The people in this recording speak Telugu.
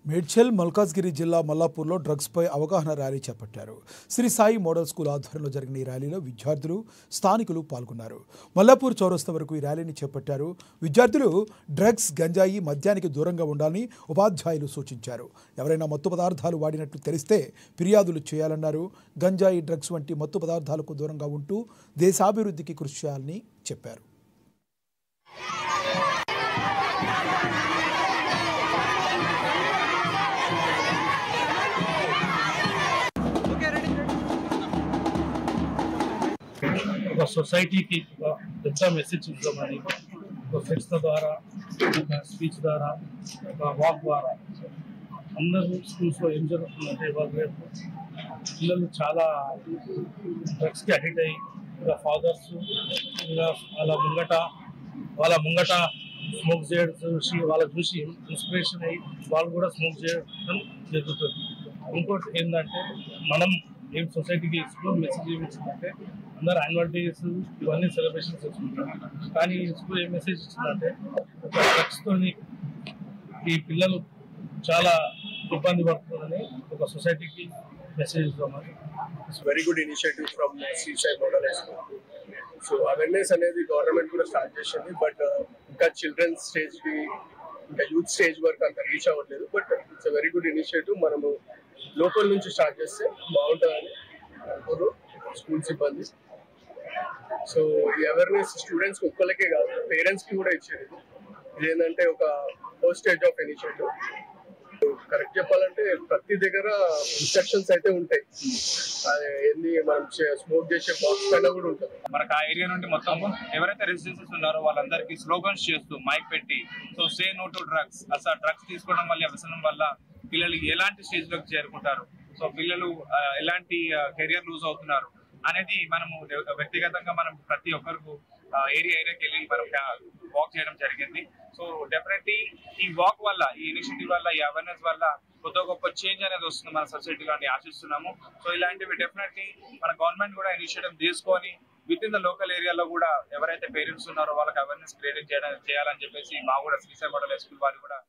మేడ్చల్ మల్కాజ్గిరి జిల్లా మల్లాపూర్లో డ్రగ్స్పై అవగాహన ర్యాలీ చేపట్టారు. శ్రీ సాయి మోడల్ స్కూల్ ఆధ్వర్యంలో జరిగిన ఈ ర్యాలీలో విద్యార్థులు, స్థానికులు పాల్గొన్నారు. మల్లాపూర్ చౌరస్తా వరకు ఈ ర్యాలీని చేపట్టారు. విద్యార్థులు డ్రగ్స్, గంజాయి, మద్యానికి దూరంగా ఉండాలని ఉపాధ్యాయులు సూచించారు. ఎవరైనా మత్తు పదార్థాలు వాడినట్లు తెలిస్తే ఫిర్యాదులు చేయాలన్నారు. గంజాయి, డ్రగ్స్ వంటి మత్తు పదార్థాలకు దూరంగా ఉంటూ దేశాభివృద్ధికి కృషి చేయాలని చెప్పారు. ఒక సొసైటీకి ఒక పెద్ద మెసేజ్ ఇద్దామని ఒక ఫ్లెక్స్ ద్వారా, ఒక స్పీచ్ ద్వారా, ఒక వాక్ ద్వారా అందరూ స్కూల్స్లో ఏం జరుగుతుందంటే వాళ్ళ రేపు పిల్లలు చాలా డ్రగ్స్కి అడిక్ట్ అయ్యి ఇంకా ఫాదర్స్ ఇంకా వాళ్ళ ముంగట స్మోక్ చేయడం చూసి వాళ్ళని చూసి ఇన్స్పిరేషన్ అయ్యి వాళ్ళు కూడా స్మోక్ చేయడం జరుగుతుంది. ఇంకోటి ఏంటంటే మనం ఏం సొసైటీకి స్కూల్ మెసేజ్ ఏమి ఇచ్చిందంటే అందరు యాన్యువల్ డేస్ ఇవన్నీ సెలబ్రేషన్స్ చేసుకుంటారు. కానీ స్కూల్ ఏం మెసేజ్ ఇచ్చిందంటే ఒక డ్రగ్స్తోని ఈ పిల్లలు చాలా ఇబ్బంది పడుతుందని ఒక సొసైటీకి మెసేజ్ ఇస్తామని. It's very good initiative from Sri Sai Model School. So awareness అనేది గవర్నమెంట్ కూడా స్టార్ట్ చేసింది. బట్ ఇంకా చిల్డ్రన్స్ స్టేజ్ కి ఇంకా యూత్ స్టేజ్ వరకు అంత రీచ్ అవ్వట్లేదు. But it's very good initiative. మనము లోకల్ నుంచి స్టార్ట్ చేస్తే బాగుంటుందని అనుకోరు స్కూల్ సిబ్బంది. సో ఈ అవేర్నెస్ స్టూడెంట్స్ కి ఒక్కరికే కాదు, పేరెంట్స్ కి కూడా ఇచ్చేది. ఇదేంటంటే ఒక first stage of initiative. Correct చెప్పాలంటే ప్రతి దగ్గర ఇన్స్ట్రక్షన్స్ అయితే ఉంటాయి. ఏంది మనం స్మోక్ చేసే బాక్స్ పైన కూడా ఉంటుంది. మనకు ఆ ఏరియా నుండి మొత్తం ఎవరైతే రెసిడెన్సెస్ ఉన్నారో వాళ్ళందరికీ స్లోగన్స్ చేస్తూ మైక్ పెట్టి సే నో టు డ్రగ్స్, అసలు డ్రగ్స్ తీసుకోవడం వల్ల వ్యసనం వల్ల పిల్లలు ఎలాంటి స్టేజ్ లోకి చేరుకుంటారు, పిల్లలు ఎలాంటి కెరియర్ లూజ్ అవుతున్నారు అనేది మనము వ్యక్తిగతంగా మనం ప్రతి ఒక్కరికి ఏరియాకి వెళ్ళి మనం వాక్ చేయడం జరిగింది. సో డెఫినెట్లీ ఈ వాక్ వల్ల, ఈ ఇనిషియేటివ్ వల్ల, ఈ అవేర్నెస్ వల్ల కొత్త గొప్ప చేంజ్ అనేది వస్తుంది మన సొసైటీలో అని ఆశిస్తున్నాము. సో ఇలాంటివి డెఫినెట్లీ మన గవర్నమెంట్ కూడా ఇనిషియేటివ్ తీసుకొని విత్ ఇన్ ద లోకల్ ఏరియాలో కూడా ఎవరైతే పేరెంట్స్ ఉన్నారో వాళ్ళకి అవేర్నెస్ క్రియేట్ చేయాలని చెప్పేసి మా కూడా శ్రీ సాయి మోడల్ స్కూల్ వారు కూడా